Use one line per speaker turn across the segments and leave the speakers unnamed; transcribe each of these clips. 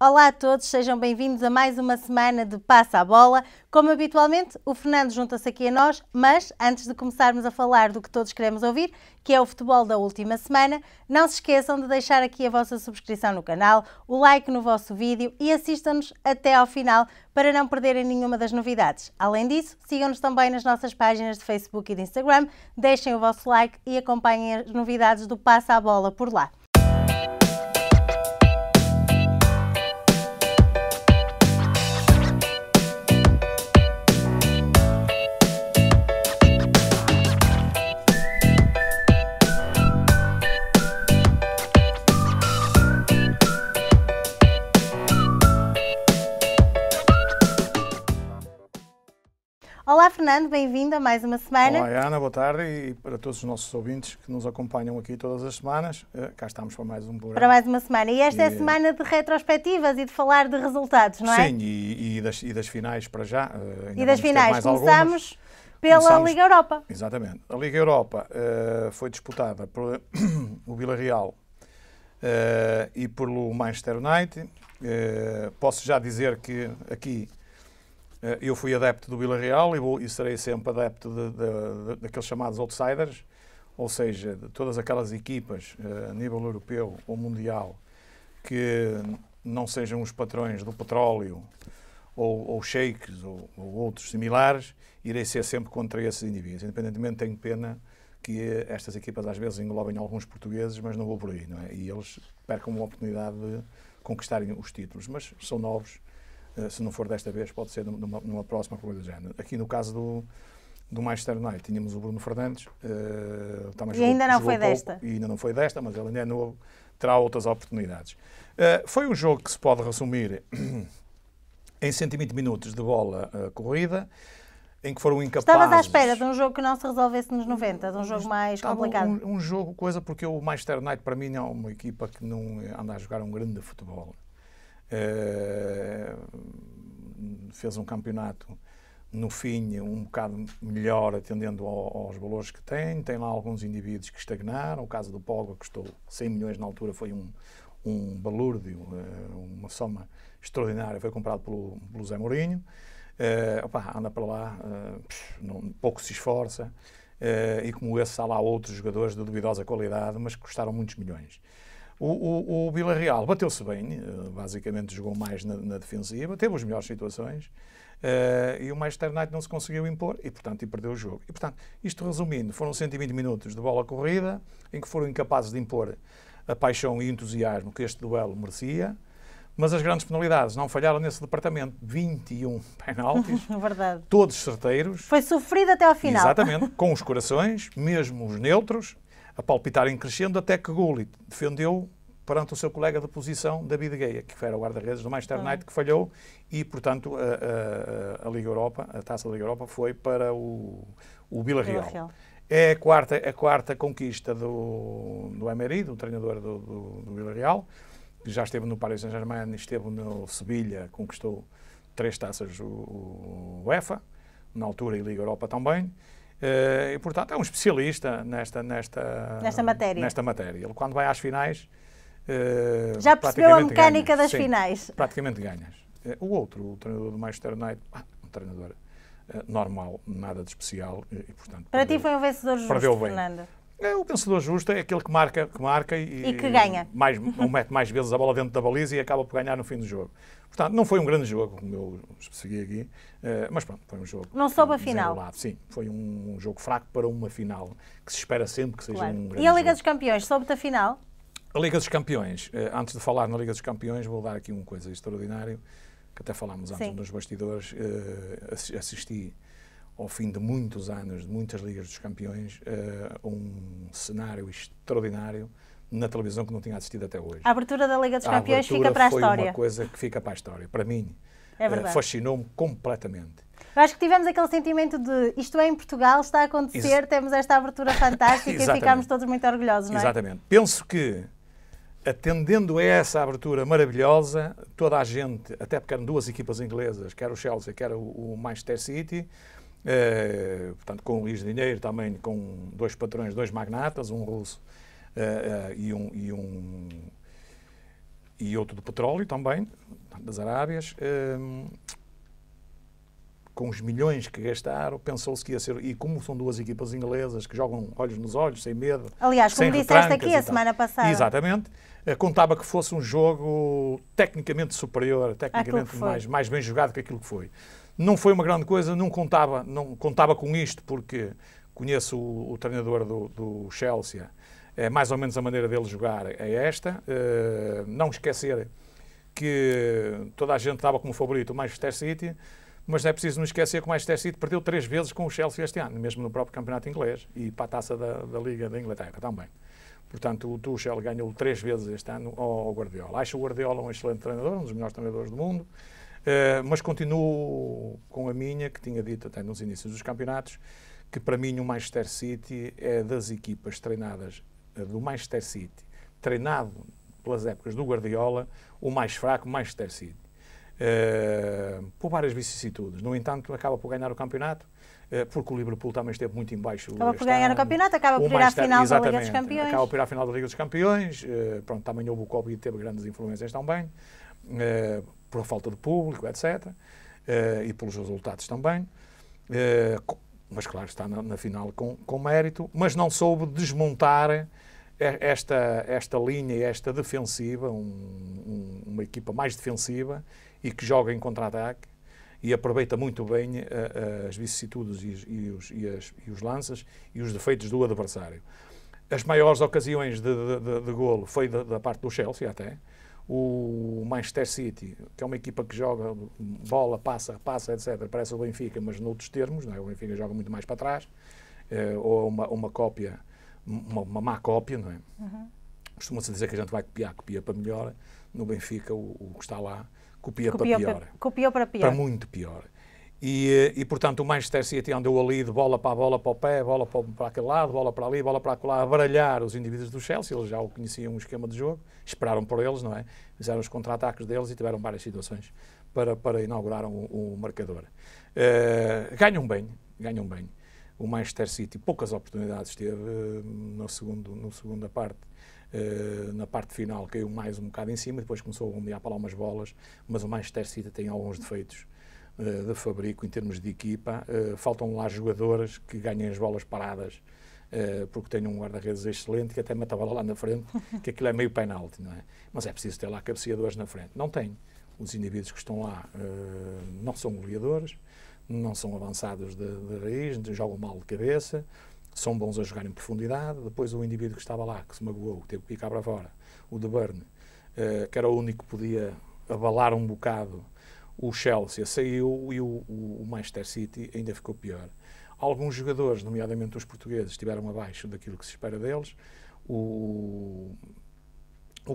Olá a todos, sejam bem-vindos a mais uma semana de Passa a Bola. Como habitualmente, o Fernando junta-se aqui a nós, mas antes de começarmos a falar do que todos queremos ouvir, que é o futebol da última semana, não se esqueçam de deixar aqui a vossa subscrição no canal, o like no vosso vídeo e assistam-nos até ao final para não perderem nenhuma das novidades. Além disso, sigam-nos também nas nossas páginas de Facebook e de Instagram, deixem o vosso like e acompanhem as novidades do Passa a Bola por lá. Olá Fernando, bem-vindo a mais uma semana.
Olá Ana, boa tarde e para todos os nossos ouvintes que nos acompanham aqui todas as semanas, cá estamos para mais um programa.
Para mais uma semana. E esta é a semana de retrospectivas e de falar de resultados, não é?
Sim, e das finais para já.
E das finais. Começamos pela Liga Europa.
Exatamente. A Liga Europa foi disputada por o Villarreal e pelo Manchester United. Posso já dizer que aqui eu fui adepto do Villarreal e serei sempre adepto daqueles chamados outsiders, ou seja, de todas aquelas equipas a nível europeu ou mundial que não sejam os patrões do petróleo ou sheiks ou outros similares, irei ser sempre contra esses indivíduos. Independentemente, tenho pena que estas equipas às vezes englobem alguns portugueses, mas não vou por aí, não é? E eles percam uma oportunidade de conquistarem os títulos, mas são novos. Se não for desta vez, pode ser numa próxima coisa do género. Aqui no caso do Manchester United, tínhamos o Bruno Fernandes.
E ainda não foi desta.
E ainda não foi desta, mas ele ainda é novo, terá outras oportunidades. Foi um jogo que se pode resumir em 120 minutos de bola corrida, em que foram incapazes...
Estavas à espera de um jogo que não se resolvesse nos 90, de um jogo mais complicado?
Um jogo, porque o Manchester United, para mim, é uma equipa que não anda a jogar um grande futebol. Fez um campeonato no fim um bocado melhor atendendo aos valores que tem lá alguns indivíduos que estagnaram. O caso do Pogba custou 100 milhões na altura, foi um balúrdio, uma soma extraordinária, foi comprado pelo Zé Mourinho. Anda para lá, pouco se esforça, e como esse há lá outros jogadores de duvidosa qualidade, mas que custaram muitos milhões. O Villarreal bateu-se bem, basicamente jogou mais na defensiva, teve as melhores situações, e o Manchester United não se conseguiu impor e perdeu o jogo. E, portanto, isto resumindo, foram 120 minutos de bola corrida, em que foram incapazes de impor a paixão e entusiasmo que este duelo merecia, mas as grandes penalidades não falharam nesse departamento. 21 penaltis,
Verdade.
Todos certeiros.
Foi sofrido até ao final.
Exatamente, com os corações, mesmo os neutros, a palpitarem crescendo, até que Gullit defendeu perante o seu colega de posição, David Gea, que era o guarda-redes do Manchester United, que falhou, e, portanto, a Liga Europa, a Taça da Liga Europa, foi para o Villarreal. É a quarta conquista do Emery, do treinador do Villarreal, que já esteve no Paris Saint-Germain, esteve no Sevilha, conquistou 3 taças o UEFA, na altura, e Liga Europa também. E, portanto, é um especialista nesta matéria. Ele, quando vai às finais...
já percebeu a mecânica das finais.
Praticamente ganhas. O treinador do Manchester United, um treinador normal, nada de especial. E, portanto,
para ti foi um vencedor justo, Fernando?
O vencedor justo é aquele que marca e
que ganha.
Mete mais vezes a bola dentro da baliza e acaba por ganhar no fim do jogo. Portanto, não foi um grande jogo, como eu segui aqui, mas pronto, foi um jogo...
Não soube a final.
Sim, foi um jogo fraco para uma final, que se espera sempre que seja um grande jogo.
E a Liga dos Campeões, soube-te a final?
A Liga dos Campeões, antes de falar na Liga dos Campeões, vou dar aqui uma coisa extraordinária, que até falámos antes nos bastidores. Assisti ao fim de muitos anos, de muitas Ligas dos Campeões, um cenário extraordinário na televisão que não tinha assistido até hoje.
A abertura da Liga dos Campeões fica para a história.
Foi uma coisa que fica para a história. Para mim, fascinou-me completamente.
Eu acho que tivemos aquele sentimento de isto é em Portugal, está a acontecer, temos esta abertura fantástica e ficámos todos muito orgulhosos, não é?
Exatamente. Penso que, atendendo a essa abertura maravilhosa, toda a gente, até porque eram 2 equipas inglesas, quer o Chelsea, quer o Manchester City, portanto, com o Luís Dinheiro também, com 2 patrões, 2 magnatas, um russo e um e outro do petróleo também, das Arábias. Com os milhões que gastaram, pensou-se que ia ser... E como são duas equipas inglesas que jogam olhos nos olhos, sem medo,
aliás, como
sem
disseste aqui
retrancas
a semana passada.
Exatamente. Contava que fosse um jogo tecnicamente superior, tecnicamente mais bem jogado que aquilo que foi. Não foi uma grande coisa, não contava com isto, porque conheço o treinador do Chelsea, é mais ou menos a maneira dele jogar é esta. Não esquecer que toda a gente estava como favorito o Manchester City, mas é preciso não esquecer que o Manchester City perdeu 3 vezes com o Chelsea este ano, mesmo no próprio campeonato inglês e para a taça da Liga da Inglaterra também. Portanto, o Tuchel ganhou 3 vezes este ano ao Guardiola. Acho o Guardiola um excelente treinador, um dos melhores treinadores do mundo, mas continuo com a minha, que tinha dito até nos inícios dos campeonatos, que para mim o Manchester City é das equipas treinadas do Manchester City, treinado pelas épocas do Guardiola, o mais fraco Manchester City. Por várias vicissitudes. No entanto, acaba por ganhar o campeonato, porque o Liverpool também esteve muito em baixo.
Acaba por ganhar o campeonato, acaba por ir à final da Liga dos Campeões.
Acaba por ir à final da Liga dos Campeões. Pronto, também houve o Covid, teve grandes influências também, por a falta de público, etc. E pelos resultados também. Mas claro, está na final com mérito, mas não soube desmontar esta linha e esta defensiva, uma equipa mais defensiva e que joga em contra-ataque e aproveita muito bem as vicissitudes e os lances e os defeitos do adversário. As maiores ocasiões de golo foi da parte do Chelsea até. O Manchester City, que é uma equipa que joga bola, passa, etc., parece o Benfica, mas noutros termos, não é? O Benfica joga muito mais para trás, ou uma cópia, uma má cópia, não é?
Uhum.
Costuma-se dizer que a gente vai copia para melhor. No Benfica, o que está lá, copia para pior.
Copiou para pior.
Para muito pior. E, portanto, o Manchester City andou ali de bola para o pé, bola para aquele lado, bola para ali, bola para lá, a baralhar os indivíduos do Chelsea. Eles já o conheciam, o esquema de jogo, esperaram por eles, não é? Fizeram os contra-ataques deles e tiveram várias situações para inaugurar o marcador. Ganham bem. O Manchester City poucas oportunidades teve na segunda parte. Na parte final caiu mais um bocado em cima, depois começou a bombear para lá umas bolas, mas o Manchester City tem alguns defeitos de fabrico em termos de equipa. Faltam lá jogadores que ganhem as bolas paradas, porque tem um guarda-redes excelente que até mete a bola lá na frente, que aquilo é meio penalti, não é? Mas é preciso ter lá cabeceadores na frente. Não tem. Os indivíduos que estão lá não são goleadores, não são avançados de raiz, jogam mal de cabeça, são bons a jogar em profundidade. Depois o indivíduo que estava lá, que se magoou, que teve que picar para fora, o De Bruyne, que era o único que podia abalar um bocado o Chelsea, saiu e o Manchester City ainda ficou pior. Alguns jogadores, nomeadamente os portugueses, estiveram abaixo daquilo que se espera deles. O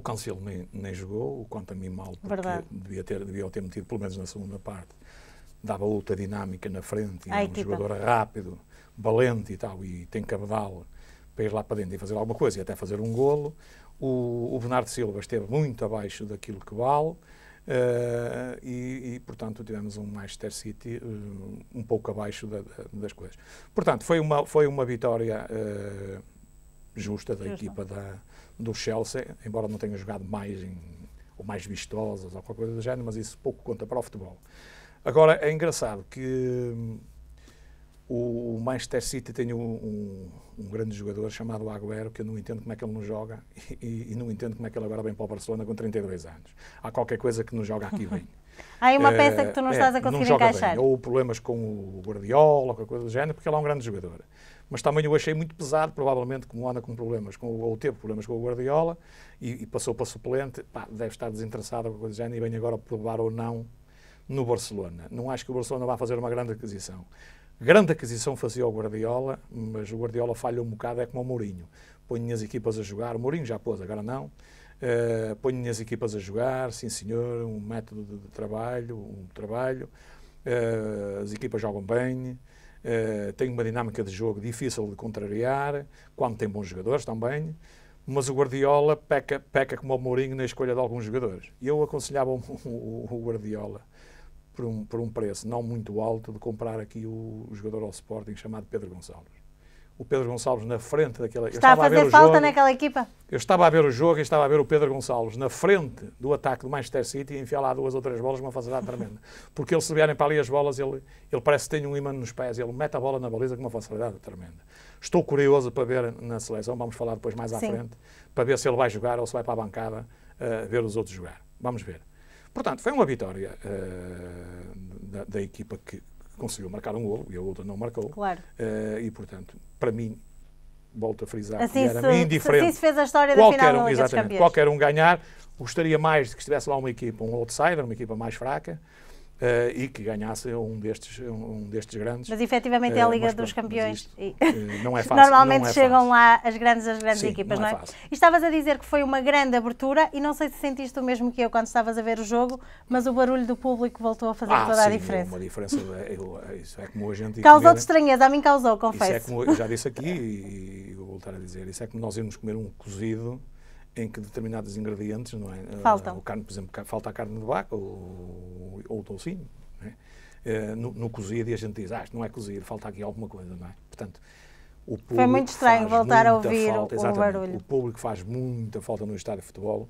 Cancelo nem jogou, o quanto a mim mal, porque devia ter metido, pelo menos na segunda parte, dava outra dinâmica na frente, e é um jogador rápido, valente e tal, e tem cabedal para ir lá para dentro e fazer alguma coisa e até fazer um golo. O Bernardo Silva esteve muito abaixo daquilo que vale, e portanto tivemos um Manchester City um pouco abaixo das coisas. Portanto, foi uma vitória justa da equipa do Chelsea, embora não tenha jogado mais ou mais vistosas ou qualquer coisa do género, mas isso pouco conta para o futebol. Agora, é engraçado que o Manchester City tem um grande jogador chamado Agüero, que eu não entendo como é que ele não joga e não entendo como é que ele agora vem para o Barcelona com 32 anos. Há qualquer coisa que não joga aqui bem.
Há aí uma peça que tu não estás a conseguir encaixar.
Bem. Ou problemas com o Guardiola, ou qualquer coisa do género, porque ele é um grande jogador. Mas também eu achei muito pesado, provavelmente, como anda com problemas, ou teve problemas com o Guardiola, e passou para suplente, deve estar desinteressado, ou coisa do género, e vem agora provar ou não no Barcelona. Não acho que o Barcelona vá fazer uma grande aquisição. Grande aquisição fazia o Guardiola, mas o Guardiola falha um bocado, é como o Mourinho. Põe as equipas a jogar, o Mourinho já pôs, agora não. Põe as equipas a jogar, sim senhor, um método de trabalho, as equipas jogam bem, tem uma dinâmica de jogo difícil de contrariar, quando tem bons jogadores também, mas o Guardiola peca como o Mourinho na escolha de alguns jogadores. E eu aconselhava o Guardiola, por um preço não muito alto, de comprar aqui o jogador ao Sporting chamado Pedro Gonçalves. o Pedro Gonçalves na frente daquela...
Está a fazer falta naquela equipa?
Eu estava a ver o jogo e estava a ver o Pedro Gonçalves na frente do ataque do Manchester City e enfiar lá 2 ou 3 bolas com uma facilidade tremenda. Porque ele, se vierem para ali as bolas, ele parece que tem um imã nos pés, ele mete a bola na baliza com uma facilidade tremenda. Estou curioso para ver na seleção, vamos falar depois mais à frente, para ver se ele vai jogar ou se vai para a bancada ver os outros jogar. Vamos ver. Portanto, foi uma vitória da equipa que conseguiu marcar um golo e a outra não marcou.
Claro.
E, portanto, para mim, volto a frisar,
assim
era-me indiferente.
Assim se fez a história da final da Liga dos Campeões.
Qualquer um ganhar, gostaria mais de que estivesse lá uma equipa, um outsider, uma equipa mais fraca, e que ganhasse um destes grandes.
Mas efetivamente é a Liga dos Campeões.
Não é fácil.
Normalmente
não é
chegam
fácil.
lá as grandes
Sim,
equipas,
não é?
Fácil. E estavas a dizer que foi uma grande abertura e não sei se sentiste o mesmo que eu quando estavas a ver o jogo, mas o barulho do público voltou a fazer toda a diferença.
Uma diferença. Isso é como a gente...
Causou-te estranheza, a mim causou, confesso.
Isso é como eu já disse aqui e vou voltar a dizer, isso é como nós irmos comer um cozido em que determinados ingredientes, não é?
Faltam.
Carne, por exemplo, falta a carne de vaca ou o toucinho, não é? No cozido, e a gente diz, isto não é cozido, falta aqui alguma coisa, não é? Portanto, o público
foi muito estranho voltar a ouvir o barulho.
O público faz muita falta no estádio de futebol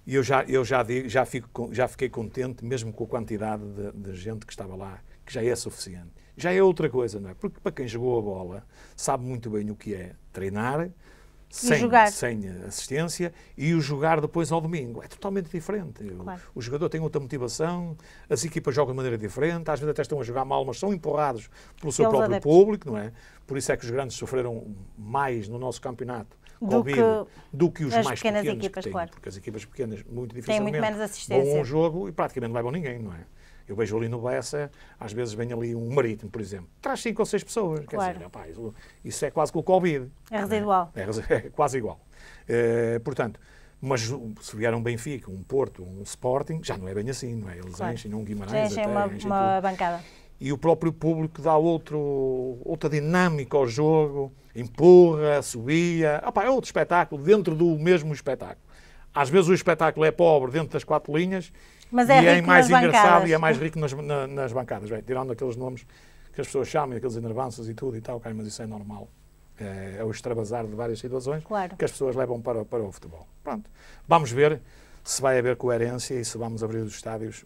e eu já fiquei contente, mesmo com a quantidade de gente que estava lá, que já é suficiente. Já é outra coisa, não é? Porque para quem jogou a bola, sabe muito bem o que é treinar, sem assistência, e o jogar depois ao domingo. É totalmente diferente.
Claro.
O jogador tem outra motivação, as equipas jogam de maneira diferente, às vezes até estão a jogar mal, mas são empurrados pelo seu próprio adeptos. Público, não é? Por isso é que os grandes sofreram mais no nosso campeonato do que os mais pequenos
equipas,
que têm,
claro.
porque as equipas pequenas muito
têm
dificilmente
muito menos assistência.
vão a um jogo e praticamente não levam ninguém, não é? Eu vejo ali no Bessa, às vezes vem ali um Marítimo, por exemplo, traz 5 ou 6 pessoas,
claro.
Quer dizer, rapaz, isso é quase com o Covid.
É residual.
É quase igual. Portanto, mas se vier um Benfica, um Porto, um Sporting, já não é bem assim, não é? Eles enchem um Guimarães,
enchem uma bancada.
E o próprio público dá outra dinâmica ao jogo, empurra, subia. É outro espetáculo dentro do mesmo espetáculo. Às vezes o espetáculo é pobre dentro das 4 linhas,
mas
e é mais engraçado
bancadas.
E é mais rico nas bancadas, bem, tirando aqueles nomes que as pessoas chamam, aqueles enervanças e tudo e tal, mas isso é normal. É o extravasar de várias situações que as pessoas levam para o futebol. Pronto. Vamos ver se vai haver coerência e se vamos abrir os estádios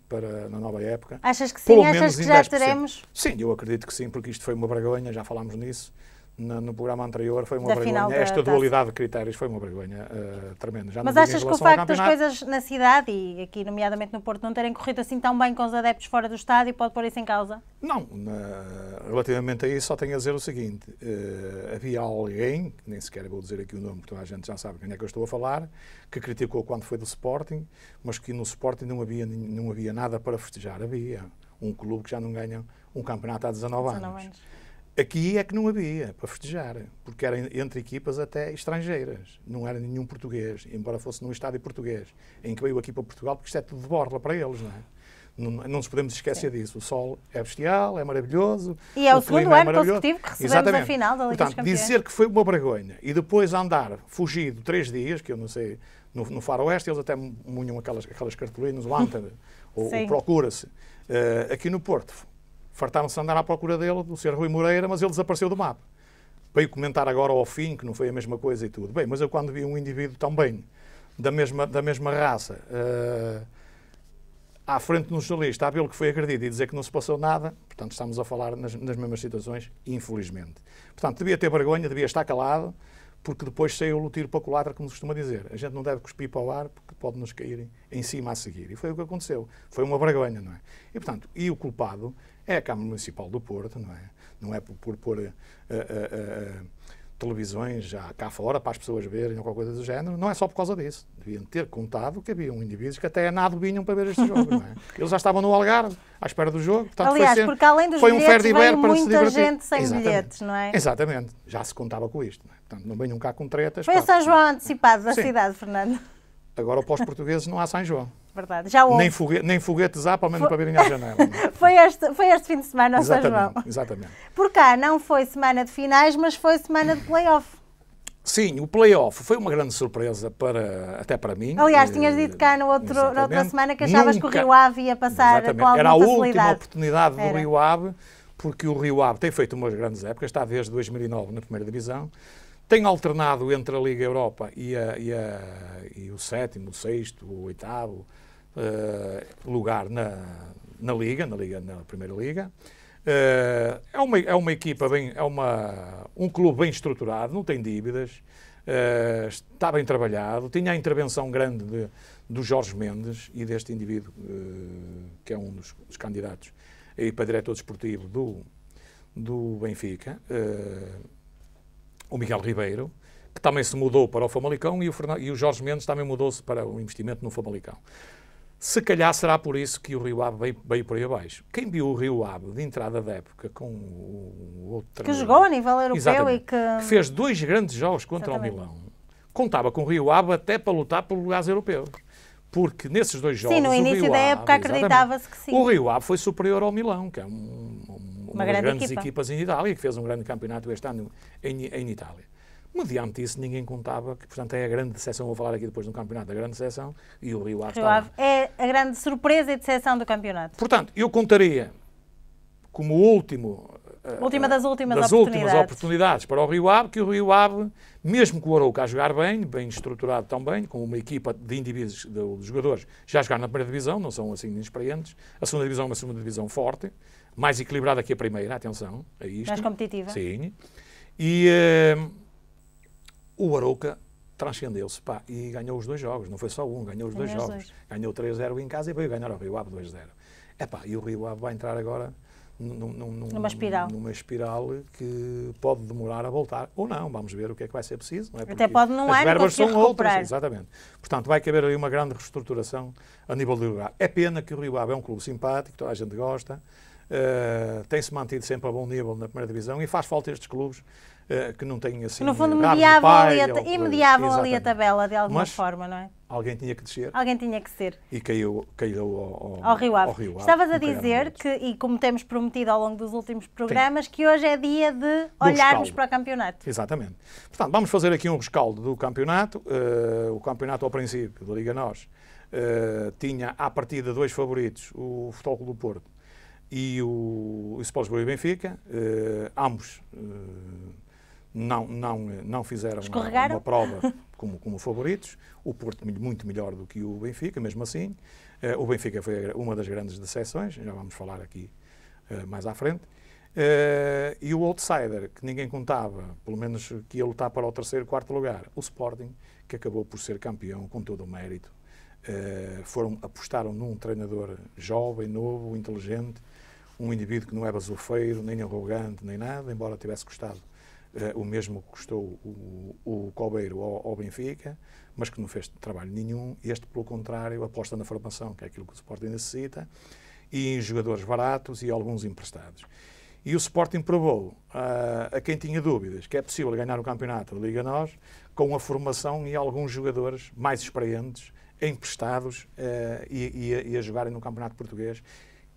na nova época.
Achas que sim? Achas que já teremos?
Sim, eu acredito que sim, porque isto foi uma vergonha, já falámos nisso. No programa anterior foi uma vergonha. Esta dualidade de critérios foi uma vergonha tremenda.
Mas achas que o facto das coisas na cidade, e aqui nomeadamente no Porto, não terem corrido assim tão bem com os adeptos fora do estádio, pode pôr isso em causa?
Não. Relativamente a isso, só tenho a dizer o seguinte. Havia alguém, nem sequer vou dizer aqui o nome, porque toda a gente já sabe quem é que eu estou a falar, que criticou quando foi do Sporting, mas que no Sporting não havia nada para festejar. Havia um clube que já não ganha um campeonato há 19 anos. Aqui é que não havia para festejar, porque era entre equipas até estrangeiras, não era nenhum português, embora fosse num estádio português, em que veio aqui para Portugal, porque isto é tudo de borla para eles, não é? Não nos podemos esquecer disso. O sol é bestial, é maravilhoso.
E é o segundo ano consecutivo que recebemos a final da Liga dos Campeões.
Dizer que foi uma vergonha e depois andar fugido 3 dias, que eu não sei, no Faroeste eles até munham aquelas cartolinas, o Wanted, ou Procura-se. Aqui no Porto, fartaram-se de andar à procura dele, do Sr. Rui Moreira, mas ele desapareceu do mapa. Veio comentar agora ao fim que não foi a mesma coisa e tudo. Bem, mas eu quando vi um indivíduo tão bem, da mesma raça, à frente de um jornalista, a vê-lo que foi agredido e dizer que não se passou nada, portanto estamos a falar nas mesmas situações, infelizmente. Portanto, devia ter vergonha, devia estar calado, porque depois saiu o tiro para a culatra, como se costuma dizer. A gente não deve cuspir para o ar, porque pode-nos cair em cima a seguir. E foi o que aconteceu. Foi uma vergonha, não é? E, portanto, o culpado é a Câmara Municipal do Porto, não é? Não é por pôr televisões já cá fora para as pessoas verem ou qualquer coisa do género. Não é só por causa disso. Deviam ter contado que havia indivíduos que até a nado vinham para ver estes jogos, não é? Eles já estavam no Algarve, à espera do jogo. Portanto,
aliás, porque além dos bilhetes veio muita gente sem bilhetes, não é?
Exatamente. Já se contava com isto. Não é? Portanto, não venham cá com tretas.
Foi a São João antecipado da cidade, Fernando.
Agora, para os portugueses, não há São João.
Verdade, já houve.
Nem foguetes há, pelo menos para virem à janela.
Foi este fim de semana, São João.
Exatamente.
Por cá não foi semana de finais, mas foi semana de play-off.
Sim, o play-off foi uma grande surpresa até para mim.
Aliás, tinhas dito cá na outra semana que achavas que o Rio Ave ia passar com alguma facilidade.
Era a última oportunidade do Rio Ave, porque o Rio Ave tem feito umas grandes épocas, está desde 2009 na primeira divisão, tem alternado entre a Liga Europa e o sétimo, o sexto, o oitavo lugar na Primeira Liga. É uma equipa um clube bem estruturado, não tem dívidas, está bem trabalhado, tinha a intervenção grande do Jorge Mendes e deste indivíduo que é um dos candidatos aí para diretor desportivo do Benfica, o Miguel Ribeiro, que também se mudou para o Famalicão, e o Jorge Mendes também mudou-se para o investimento no Famalicão. Se calhar será por isso que o Rio Ave veio por aí abaixo. Quem viu o Rio Ave de entrada da época com o outro...
Que jogou a nível europeu e que
fez 2 grandes jogos contra o Milão. Contava com o Rio Ave até para lutar por lugares europeus. Porque nesses 2 jogos...
Sim, no início da época acreditava-se que sim.
O Rio Ave foi superior ao Milão, que é uma das grandes equipas em Itália, que fez um grande campeonato este ano em Itália. Mediante isso, ninguém contava que, portanto, é a grande decepção. Vou falar aqui depois do campeonato, a grande decepção, e o Rio Ave está lá.
É a grande surpresa e decepção do campeonato.
Portanto, eu contaria como última das últimas oportunidades para o Rio Ave, que o Rio Ave, mesmo com o Arouca a jogar bem estruturado também, com uma equipa de indivíduos, de jogadores, já jogaram na primeira divisão, não são assim inexperientes. A segunda divisão é uma segunda divisão forte, mais equilibrada que a primeira, atenção a isto.
Mais competitiva.
Sim. E o Arouca transcendeu-se e ganhou os 2 jogos, não foi só um, ganhou os 2 jogos. Ganhou 3-0 em casa e veio ganhar ao Rio Ave 2-0. E o Rio Ave vai entrar agora
numa espiral
que pode demorar a voltar, ou não, vamos ver o que é que vai ser preciso. Não é?
Até pode não
as verbas são
recuperar.
Outras, exatamente. Portanto, vai caber ali uma grande reestruturação a nível do lugar. É pena que o Rio Ave é um clube simpático, toda a gente gosta, tem-se mantido sempre a bom nível na primeira divisão e faz falta estes clubes que não têm assim...
No fundo, mediavam ali a tabela de alguma forma, não é?
Alguém tinha que descer.
Alguém tinha que ser.
E caiu
ao Rio Ave. Estavas a dizer que, e como temos prometido ao longo dos últimos programas, que hoje é dia de olharmos para o campeonato.
Exatamente. Portanto, vamos fazer aqui um rescaldo do campeonato. O campeonato, ao princípio, da Liga NOS, tinha à partida 2 favoritos, o Futebol Clube do Porto e o Sport Lisboa e Benfica. Ambos não fizeram uma prova como favoritos. O Porto muito melhor do que o Benfica, mesmo assim. O Benfica foi uma das grandes decepções, já vamos falar aqui mais à frente. E o outsider, que ninguém contava, pelo menos que ia lutar para o 3º, 4º lugar, o Sporting, que acabou por ser campeão com todo o mérito. Apostaram num treinador jovem, novo, inteligente, um indivíduo que não é basulfeiro, nem arrogante, nem nada, embora tivesse custado o mesmo que custou o Cobeiro ao Benfica, mas que não fez trabalho nenhum. Este, pelo contrário, aposta na formação, que é aquilo que o Sporting necessita, e em jogadores baratos e alguns emprestados. E o Sporting provou a quem tinha dúvidas que é possível ganhar o campeonato da Liga NOS com a formação e alguns jogadores mais experientes, emprestados e a jogarem no campeonato português,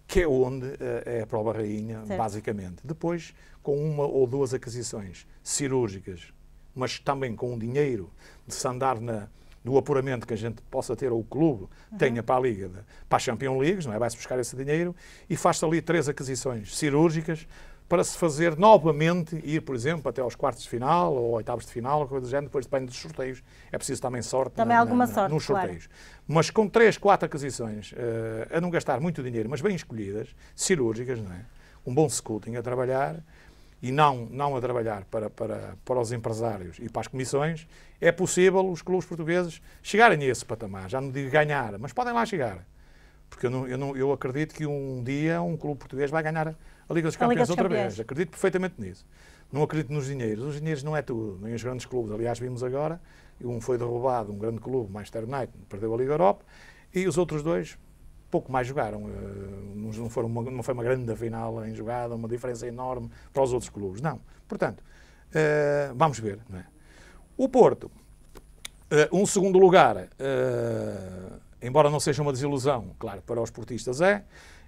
que é onde é a prova rainha, certo, basicamente. Depois, com 1 ou 2 aquisições cirúrgicas, mas também com o dinheiro de se andar no apuramento que a gente possa ter, ou o clube tenha para a Liga, para a Champions League, não é? Vai-se buscar esse dinheiro e faz-se ali 3 aquisições cirúrgicas para se fazer novamente, ir, por exemplo, até aos quartos de final ou oitavos de final, coisa do género, depois depende dos sorteios. É preciso também sorte,
alguma sorte
nos sorteios.
Claro.
Mas com 3, 4 aquisições, a não gastar muito dinheiro, mas bem escolhidas, cirúrgicas, não é? Um bom scouting a trabalhar e não a trabalhar para os empresários e para as comissões, é possível os clubes portugueses chegarem a esse patamar. Já não digo ganhar, mas podem lá chegar. Porque eu acredito que um dia um clube português vai ganhar a Liga dos Campeões outra vez. Acredito perfeitamente nisso. Não acredito nos dinheiros. Os dinheiros não é tudo. Nem os grandes clubes. Aliás, vimos agora, um foi derrubado, um grande clube, Manchester United, perdeu a Liga Europa, e os outros 2 pouco mais jogaram. Não foi uma grande final em jogada, uma diferença enorme para os outros clubes. Não. Portanto, vamos ver. Não é? O Porto, um segundo lugar, embora não seja uma desilusão, claro, para os portistas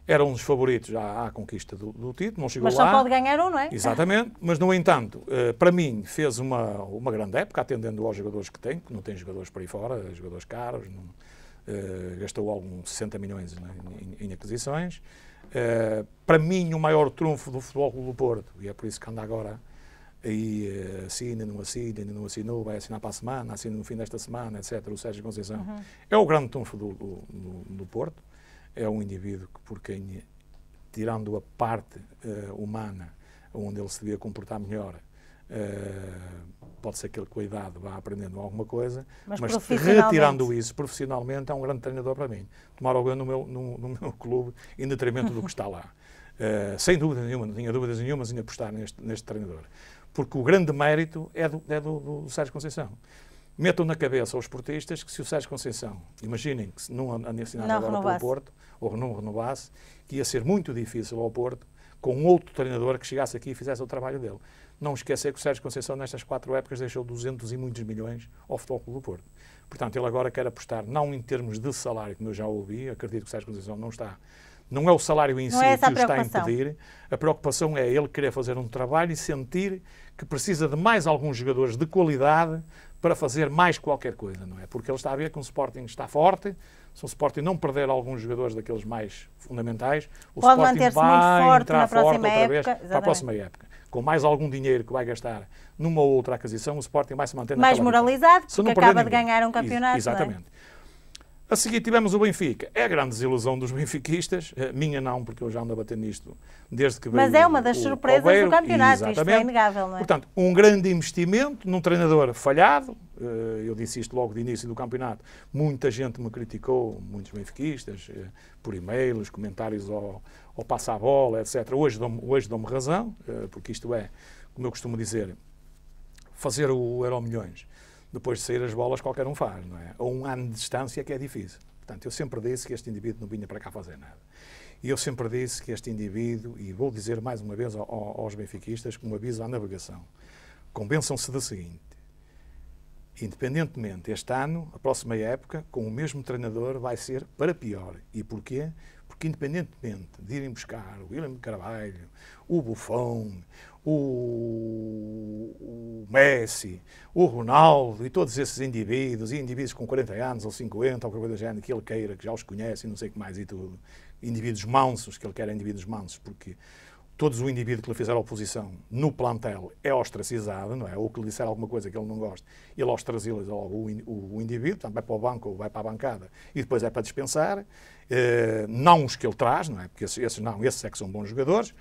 era um dos favoritos à conquista do título, não chegou lá.
Mas só pode ganhar um, não é?
Exatamente, mas no entanto, para mim, fez uma grande época, atendendo aos jogadores que tem, que não tem jogadores por aí fora, jogadores caros, gastou alguns 60 milhões em aquisições, Para mim, o maior trunfo do Futebol Clube do Porto, e é por isso que anda agora aí, assina, não assina, ainda não assinou, vai assinar para a semana, assina no fim desta semana, etc., o Sérgio Conceição. É o grande trunfo do Porto, é um indivíduo que, por quem, tirando a parte humana, onde ele se devia comportar melhor, pode ser que ele com a idade vá aprendendo alguma coisa, mas retirando isso profissionalmente, é um grande treinador para mim. Tomar o no meu clube em detrimento do que está lá. Sem dúvida nenhuma, não tinha dúvidas nenhumas em apostar neste treinador. Porque o grande mérito é do Sérgio Conceição. Metam na cabeça aos esportistas que se o Sérgio Conceição, imaginem que se não assinasse agora pelo Porto, ou não renovasse, que ia ser muito difícil ao Porto, com outro treinador que chegasse aqui e fizesse o trabalho dele. Não esquecer que o Sérgio Conceição, nestas 4 épocas, deixou 200 e muitos milhões ao Futebol Clube do Porto. Portanto, ele agora quer apostar, não em termos de salário, como eu já ouvi, acredito que o Sérgio Conceição não está. Não é o salário em si que o está a impedir. A preocupação é ele querer fazer um trabalho e sentir que precisa de mais alguns jogadores de qualidade para fazer mais qualquer coisa, não é? Porque ele está a ver que o Sporting está forte, se o Sporting não perder alguns jogadores daqueles mais fundamentais, o
pode
Sporting vai entrar forte outra vez
para
a próxima época. Com mais algum dinheiro que vai gastar numa ou outra aquisição, o Sporting vai se manter
mais moralizado, porque acaba de ganhar um campeonato.
Exatamente. A seguir tivemos o Benfica. É a grande desilusão dos benfiquistas. Minha não, porque eu já ando a bater nisto desde que veio.
Mas é uma das surpresas do campeonato,
exatamente.
Isto é inegável, não é?
Portanto, um grande investimento num treinador falhado. Eu disse isto logo de início do campeonato. Muita gente me criticou, muitos benfiquistas, por e-mails, comentários ao Passa a Bola, etc. Hoje dou-me razão, porque isto é, como eu costumo dizer, fazer o Euromilhões. Depois de sair as bolas, qualquer um faz, não é? A um ano de distância que é difícil. Portanto, eu sempre disse que este indivíduo não vinha para cá fazer nada. E eu sempre disse que este indivíduo, e vou dizer mais uma vez aos benfiquistas, como aviso à navegação, convençam-se do seguinte: independentemente, este ano, a próxima época, com o mesmo treinador, vai ser para pior. E porquê? Porque independentemente de irem buscar o William Carvalho, o Buffon, o Messi, o Ronaldo e todos esses indivíduos, e indivíduos com 40 anos ou 50, ou qualquer coisa do género, que ele queira, que já os conhece e não sei o que mais e tudo, indivíduos mansos, que ele quer indivíduos mansos, porque todos o indivíduo que lhe fizer oposição no plantel é ostracizado, não é? Ou que lhe disser alguma coisa que ele não gosta, ele ostraciza logo o indivíduo, portanto vai para o banco ou vai para a bancada e depois é para dispensar. Não os que ele traz, não é? Porque esses é que são bons jogadores.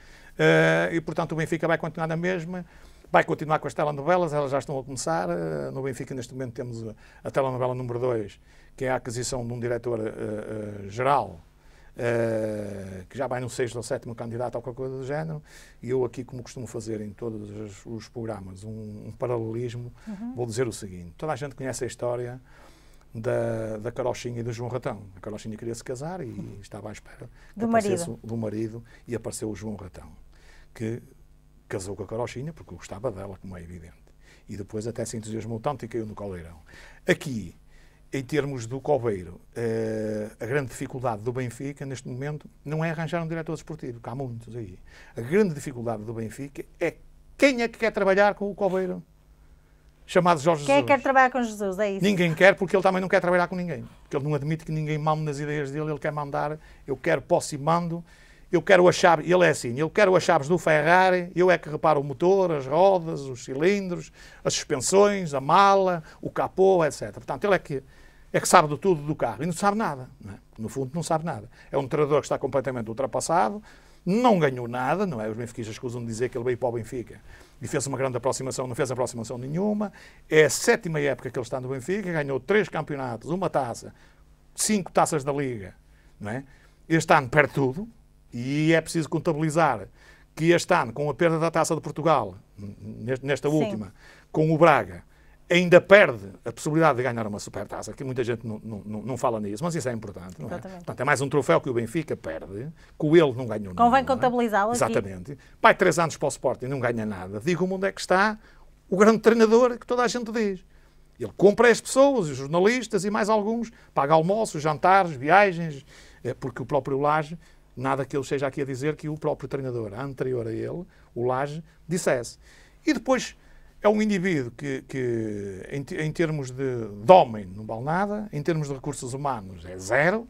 E, portanto, o Benfica vai continuar na mesma, vai continuar com as telenovelas, elas já estão a começar. No Benfica, neste momento, temos a telenovela número 2, que é a aquisição de um diretor-geral, que já vai no 6º ou 7º candidato ou qualquer coisa do género, e eu aqui, como costumo fazer em todos os programas, um paralelismo, vou dizer o seguinte: toda a gente conhece a história da Carochinha e do João Ratão. A Carochinha queria se casar e estava à espera do marido e apareceu o João Ratão, que casou com a Carochinha porque gostava dela, como é evidente. E depois até se entusiasmou tanto e caiu no caldeirão. Aqui, em termos do Coveiro, a grande dificuldade do Benfica, neste momento, não é arranjar um diretor desportivo, que há muitos aí. A grande dificuldade do Benfica é quem é que quer trabalhar com o Coveiro, chamado Jorge Jesus.
Quem é que quer trabalhar com Jesus? É isso?
Ninguém quer, porque ele também não quer trabalhar com ninguém. Porque ele não admite que ninguém mande nas ideias dele, ele quer mandar, eu quero, posso e mando, eu quero as chaves, ele é assim, eu quero as chaves do Ferrari, eu é que reparo o motor, as rodas, os cilindros, as suspensões, a mala, o capô, etc. Portanto, ele é que sabe de tudo do carro e não sabe nada, não é? No fundo não sabe nada. É um treinador que está completamente ultrapassado, não ganhou nada, não é? Os benfiquistas escusam de dizer que ele veio para o Benfica e fez uma grande aproximação, não fez aproximação nenhuma. É a 7ª época que ele está no Benfica, ganhou 3 campeonatos, uma taça, 5 taças da Liga, não é? Este ano perde tudo e é preciso contabilizar que este ano, com a perda da Taça de Portugal, nesta última, com o Braga, ainda perde a possibilidade de ganhar uma supertaça, que muita gente não fala nisso, mas isso é importante, não é? Portanto, é mais um troféu que o Benfica perde, que o ele não ganhou nada.
Convém contabilizá-lo aqui.
Exatamente. Vai 3 anos para o Sporting e não ganha nada. Diga-me onde é que está o grande treinador que toda a gente diz. Ele compra as pessoas, os jornalistas e mais alguns, paga almoços, jantares, viagens, porque o próprio Lage, nada que ele esteja aqui a dizer que o próprio treinador anterior a ele, o Lage, dissesse. E depois é um indivíduo que em termos de homem, não vale nada, em termos de recursos humanos, é zero,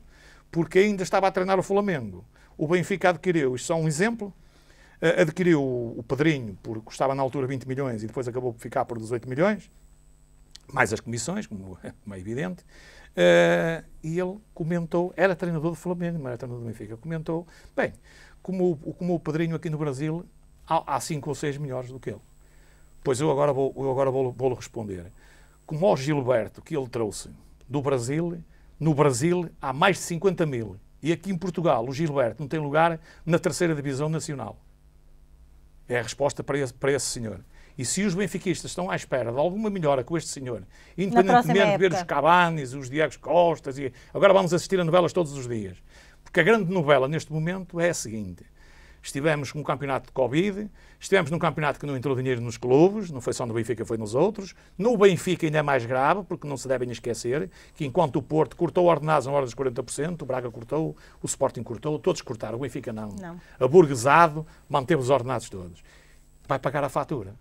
porque ainda estava a treinar o Flamengo. O Benfica adquiriu, isto é só um exemplo, adquiriu o Pedrinho, porque custava na altura 20 milhões e depois acabou por ficar por 18 milhões, mais as comissões, como é evidente, e ele comentou, era treinador do Flamengo, não era treinador do Benfica, comentou, bem, como o Pedrinho aqui no Brasil, há 5 ou 6 melhores do que ele. Pois eu agora vou-lhe responder. Como o Gilberto, que ele trouxe do Brasil, no Brasil há mais de 50 mil. E aqui em Portugal, o Gilberto não tem lugar na 3ª Divisão Nacional. É a resposta para esse senhor. E se os benfiquistas estão à espera de alguma melhora com este senhor, independentemente de ver os Cavanis, os Diego Costas, e agora vamos assistir a novelas todos os dias. Porque a grande novela neste momento é a seguinte. Estivemos com um campeonato de Covid, estivemos num campeonato que não entrou dinheiro nos clubes, não foi só no Benfica, foi nos outros. No Benfica ainda é mais grave, porque não se devem esquecer que enquanto o Porto cortou ordenados na hora dos 40%, o Braga cortou, o Sporting cortou, todos cortaram, o Benfica não. Aburguesado, manteve os ordenados todos. Vai pagar a fatura.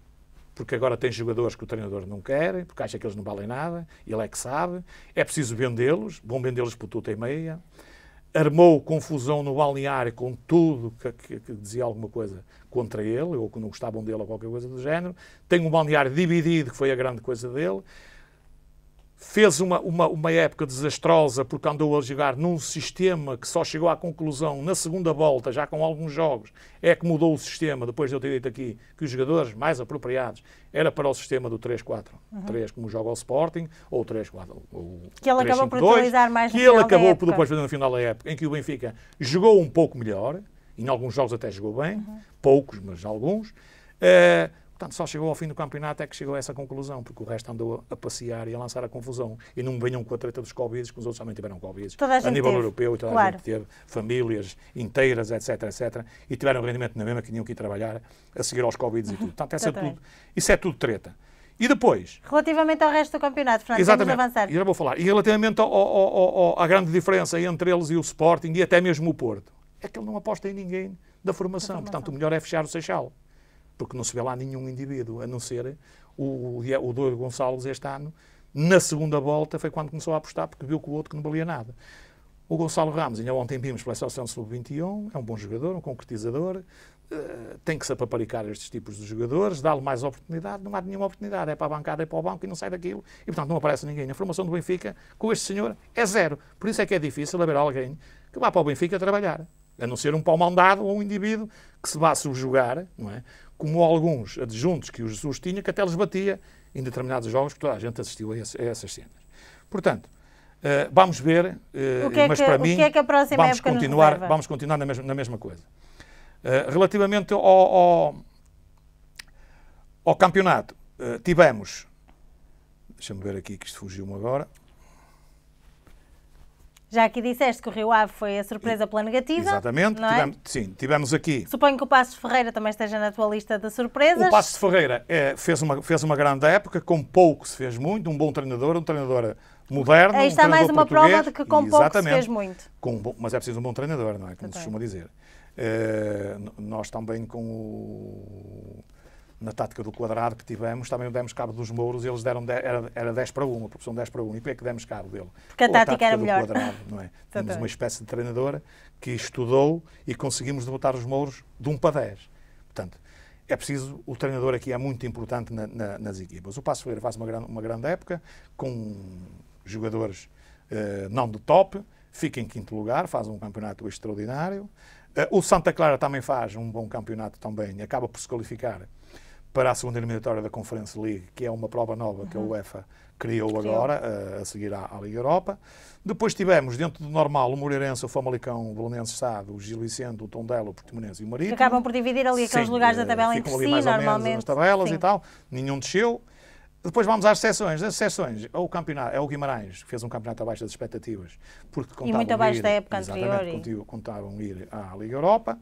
Porque agora tem jogadores que o treinador não quer, porque acha que eles não valem nada, ele é que sabe. É preciso vendê-los, vão vendê-los por tudo e meia. Armou confusão no balneário com tudo que dizia alguma coisa contra ele, ou que não gostavam dele ou qualquer coisa do género. Tem um balneário dividido, que foi a grande coisa dele. Fez uma época desastrosa, porque andou a jogar num sistema que só chegou à conclusão na segunda volta, já com alguns jogos, é que mudou o sistema, depois de eu ter dito aqui que os jogadores mais apropriados era para o sistema do 3-4-3, como joga o Sporting, ou o 3-4, ou
que ele acabou por utilizar mais no
final da época. Que ele acabou por depois fazer no final da época, em que o Benfica jogou um pouco melhor, em alguns jogos até jogou bem, poucos, mas alguns. Portanto, só chegou ao fim do campeonato é que chegou a essa conclusão, porque o resto andou a passear e a lançar a confusão. E não venham com a treta dos Covid, que os outros também tiveram Covid. A nível europeu, e toda a gente teve, famílias inteiras, etc, etc. E tiveram rendimento na mesma, que tinham que ir trabalhar a seguir aos Covid e tudo. Portanto, isso é tudo treta. E depois...
Relativamente ao resto do campeonato, Fernando, temos de avançar.
E já vou falar. E relativamente à grande diferença entre eles e o Sporting, e até mesmo o Porto, é que ele não aposta em ninguém da formação. Portanto, o melhor é fechar o Seixal. Porque não se vê lá nenhum indivíduo, a não ser o Diogo Gonçalves este ano, na segunda volta, foi quando começou a apostar, porque viu que o outro que não valia nada. O Gonçalo Ramos, ainda ontem vimos pela seleção sub-21, é um bom jogador, um concretizador, tem que se apaparicar estes tipos de jogadores, dá-lhe mais oportunidade, não há nenhuma oportunidade, é para a bancada, é para o banco e não sai daquilo, e portanto não aparece ninguém. A formação do Benfica, com este senhor, é zero. Por isso é que é difícil haver alguém que vá para o Benfica trabalhar, a não ser um pau mandado ou um indivíduo que se vá subjugar, não é? Como alguns adjuntos que o Jesus tinha, que até lhes batia em determinados jogos, que toda a gente assistiu a essas cenas. Portanto, vamos ver, mas para mim, vamos continuar na mesma coisa. Relativamente ao campeonato, tivemos, deixa-me ver aqui que isto fugiu-me agora.
Já aqui disseste que o Rio Ave foi a surpresa pela negativa.
Exatamente, tivemos aqui.
Suponho que o Passos de Ferreira também esteja na tua lista de surpresas.
O Passos de Ferreira fez uma grande época, com pouco se fez muito, um bom treinador, um treinador moderno.
Aí está mais uma prova de que com pouco se fez muito.
Mas é preciso um bom treinador, não é? Como se costuma dizer. Nós também na tática do quadrado que tivemos, também demos cabo dos Mouros e eles era 10 para 1, a proporção 10 para 1. E por que é que demos cabo dele?
Porque a tática era melhor.
Quadrado, não é? Temos uma espécie de treinador que estudou e conseguimos derrotar os Mouros de 1 para 10. Portanto, é preciso, o treinador aqui é muito importante nas equipas. O Passos Ferreira faz uma grande época, com jogadores não de top, fica em 5º lugar, faz um campeonato extraordinário. O Santa Clara também faz um bom campeonato também, acaba por se qualificar para a segunda eliminatória da Conference League, que é uma prova nova que a UEFA criou agora, a seguir à Liga Europa. Depois tivemos, dentro do normal, o Moreirense, o Famalicão, o Belenenses Sado, o Gil Vicente, o Tondela, o Portimonense e o Marítimo.
Que acabam por dividir ali aqueles lugares da tabela entre si, normalmente.
Nas tabelas e tal, nenhum desceu. Depois vamos às seções. As seções, o campeonato, é o Guimarães, que fez um campeonato abaixo das expectativas. Porque
e muito abaixo da época anterior.
Contavam ir à Liga Europa.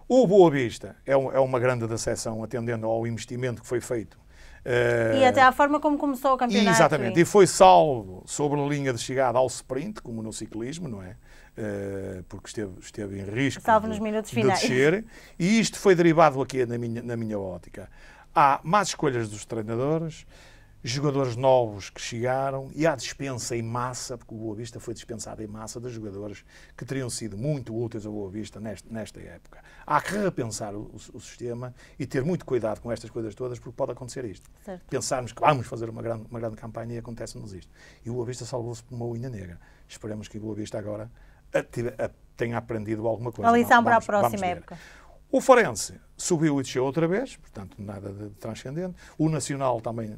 O Boa Vista é uma grande decepção, atendendo ao investimento que foi feito.
E até à forma como começou o campeonato.
Exatamente. E foi salvo sobre a linha de chegada ao sprint, como no ciclismo, não é? Porque esteve em risco
nos minutos
de
finais.
descer. E isto foi derivado aqui na minha ótica. Há más escolhas dos treinadores, jogadores novos que chegaram e há dispensa em massa, porque o Boa Vista foi dispensado em massa de jogadores que teriam sido muito úteis ao Boa Vista nesta época. Há que repensar o sistema e ter muito cuidado com estas coisas todas, porque pode acontecer isto.
Certo.
Pensarmos que vamos fazer uma grande campanha e acontece-nos isto. E o Boa Vista salvou-se por uma unha negra. Esperemos que o Boa Vista agora tenha aprendido alguma coisa.
A lição para a próxima época.
O Farense subiu e desceu outra vez, portanto nada de transcendente. O Nacional também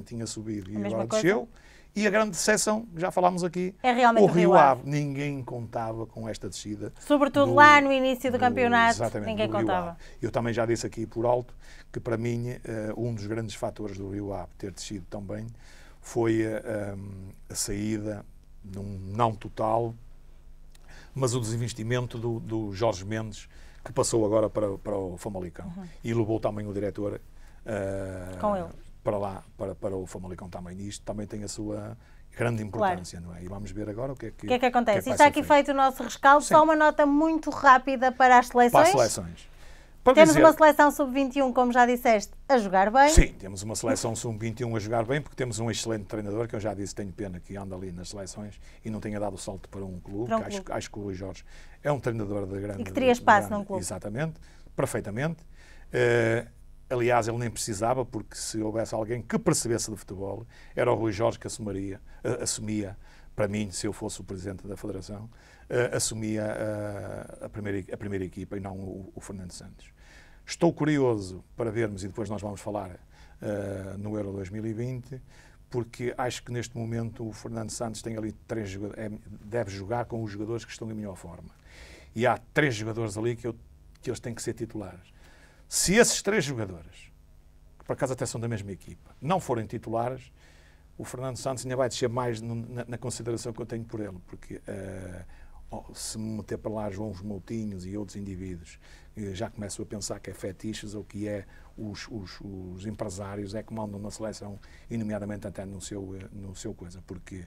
tinha subido e agora desceu. E a grande decepção, já falámos aqui,
é realmente
o Rio Ave. Ninguém contava com esta descida.
Sobretudo lá no início do campeonato, ninguém contava.
Eu também já disse aqui por alto que para mim um dos grandes fatores do Rio Ave ter descido tão bem foi a saída, não total, mas o desinvestimento do Jorge Mendes, que passou agora para o Famalicão. E levou também o diretor
com ele
para lá, para o Famalicão também. E isto também tem a sua grande importância, não é? E vamos ver agora o que é que
acontece. Está aqui feito o nosso rescaldo. Sim. Só uma nota muito rápida para as seleções.
Para as seleções.
Temos uma seleção sub-21, como já disseste, a jogar bem.
Sim, temos uma seleção sub-21 a jogar bem, porque temos um excelente treinador, que eu já disse, tenho pena que anda ali nas seleções e não tenha dado o salto para um clube. Acho que o Rui Jorge é um treinador de grande...
E que teria espaço num clube.
Exatamente, perfeitamente. Aliás, ele nem precisava, porque se houvesse alguém que percebesse de futebol, era o Rui Jorge que assumia, para mim, se eu fosse o presidente da Federação, assumia a primeira equipa e não o Fernando Santos. Estou curioso para vermos, e depois nós vamos falar no Euro 2020, porque acho que neste momento o Fernando Santos tem ali deve jogar com os jogadores que estão em melhor forma. E há 3 jogadores ali que eles têm que ser titulares. Se esses 3 jogadores, que por acaso até são da mesma equipa, não forem titulares, o Fernando Santos ainda vai descer mais na consideração que eu tenho por ele, porque se me meter para lá João Moutinhos e outros indivíduos, já começo a pensar que é fetiches ou que é os empresários que mandam na seleção, e nomeadamente até no seu coisa, porque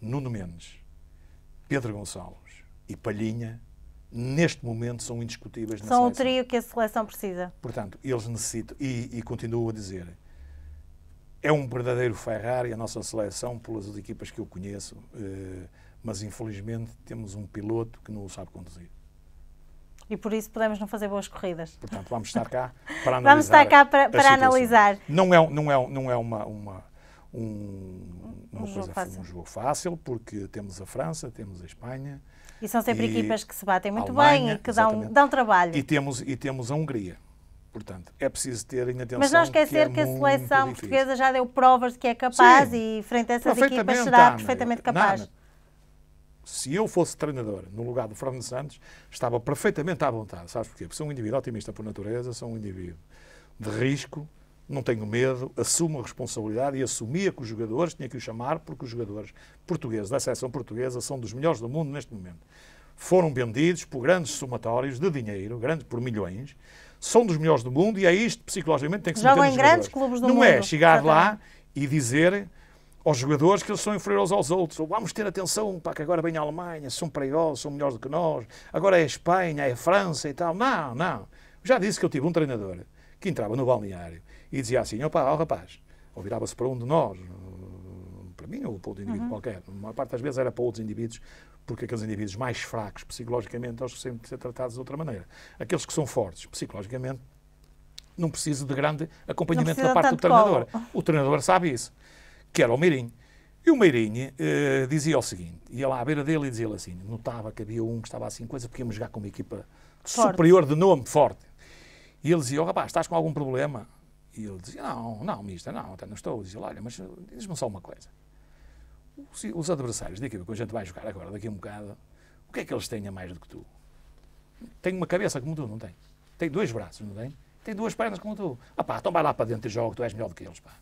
Nuno Mendes, Pedro Gonçalves e Palhinha, neste momento, são indiscutíveis na seleção.
São o trio que a seleção precisa.
Portanto, eles necessitam, e continuo a dizer, é um verdadeiro Ferrari a nossa seleção, pelas equipas que eu conheço, mas infelizmente temos um piloto que não o sabe conduzir.
E por isso podemos não fazer boas corridas.
Portanto, vamos estar cá para analisar.
Vamos estar cá para analisar.
Não é um jogo fácil, porque temos a França, temos a Espanha.
E são sempre equipas que se batem muito bem e que dão trabalho.
E temos a Hungria. Portanto, é preciso ter em atenção.
Mas não esquecer que a seleção portuguesa já deu provas de que é capaz. Sim, e frente a essas equipas será perfeitamente capaz.
Se eu fosse treinador no lugar do Fernando Santos, estava perfeitamente à vontade. Sabes porquê? Porque sou um indivíduo otimista por natureza, sou um indivíduo de risco, não tenho medo, assumo a responsabilidade e assumia que os jogadores, tinha que os chamar, porque os jogadores portugueses da seleção portuguesa são dos melhores do mundo neste momento. Foram vendidos por grandes somatórios de dinheiro, por milhões, são dos melhores do mundo e é isto psicologicamente tem que se meter nos
jogadores. Jogam em grandes clubes do mundo.
Não é chegar lá e dizer aos jogadores que eles são inferiores aos outros, ou vamos ter atenção para que agora vem a Alemanha, são perigosos, são melhores do que nós, agora é a Espanha, é a França e tal. Não. Já disse que eu tive um treinador que entrava no balneário e dizia assim, ó rapaz, ou virava-se para um de nós, para mim ou para outro indivíduo qualquer, a maior parte das vezes era para outros indivíduos, porque aqueles indivíduos mais fracos psicologicamente, eles têm que ser tratados de outra maneira. Aqueles que são fortes psicologicamente não precisam de grande acompanhamento da parte do treinador. O treinador sabe isso. Que era o Meirinho. E o Meirinho dizia o seguinte, ia lá à beira dele e dizia-lhe assim, notava que havia um que estava assim, coisa, porque íamos jogar com uma equipa superior de nome, forte. E ele dizia, rapaz, estás com algum problema? E ele dizia, não, mister, não, até não estou. Dizia, olha, mas diz-me só uma coisa. Os adversários da equipa que a gente vai jogar agora, daqui a um bocado, o que é que eles têm a mais do que tu? Tem uma cabeça como tu, não tem? Tem 2 braços, não tem? Tem 2 pernas como tu. Então vai lá para dentro e joga, tu és melhor do que eles, pá.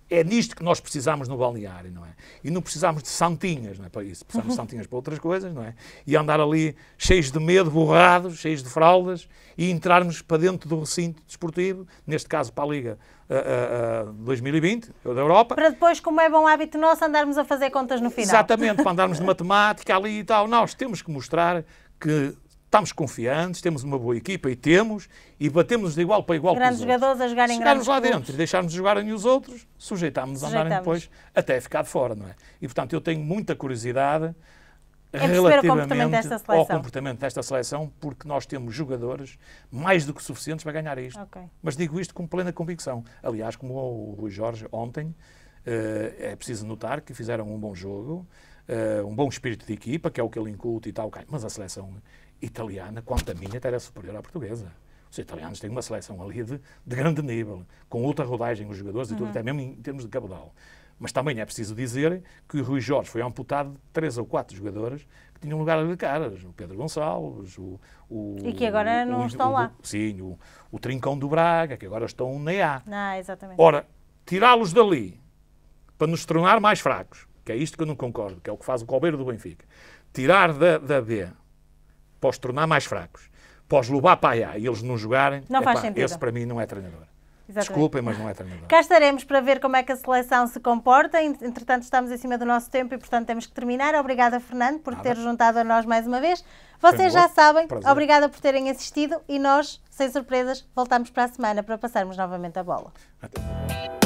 É nisto que nós precisamos no balneário, não é? E não precisamos de santinhas, não é? Para isso. Precisamos de santinhas para outras coisas, não é? E andar ali cheios de medo, borrados, cheios de fraldas, e entrarmos para dentro do recinto desportivo, neste caso para a Liga 2020, da Europa.
Para depois, como é bom hábito nosso, andarmos a fazer contas no final.
Exatamente, para andarmos de matemática ali e tal. Nós temos que mostrar que estamos confiantes, temos uma boa equipa e batemos de igual para igual
grandes
com os outros.
jogadores a jogarem em
chegarmos
grandes
lá
clubes.
dentro e deixarmos de jogarem os outros, sujeitámos a andarem depois até ficar de fora, não é? E, portanto, eu tenho muita curiosidade relativamente ao comportamento desta seleção, porque nós temos jogadores mais do que suficientes para ganhar isto.
Okay.
Mas digo isto com plena convicção. Aliás, como o Rui Jorge ontem, é preciso notar que fizeram um bom jogo, um bom espírito de equipa, que é o que ele inculta e tal, mas a seleção italiana, quanto a minha, até era superior à portuguesa. Os italianos têm uma seleção ali de grande nível, com outra rodagem os jogadores e tudo, até mesmo em termos de cabedal. Mas também é preciso dizer que o Rui Jorge foi amputado de 3 ou 4 jogadores que tinham lugar ali de caras. O Pedro Gonçalves,
e que agora não estão lá.
Sim, o Trincão do Braga, que agora estão na EA.
Exatamente.
Ora, tirá-los dali para nos tornar mais fracos, que é isto que eu não concordo, que é o que faz o Colbeiro do Benfica. Tirar da B para os tornar mais fracos, para os levar para a A e eles não jogarem,
não faz sentido.
Esse para mim não é treinador.
Exatamente.
Desculpem, mas não é treinador.
Cá estaremos para ver como é que a seleção se comporta. Entretanto, estamos em cima do nosso tempo e, portanto, temos que terminar. Obrigada, Fernando, por ter juntado a nós mais uma vez. Vocês já sabem, obrigada por terem assistido e nós, sem surpresas, voltamos para a semana para passarmos novamente a bola.
Até.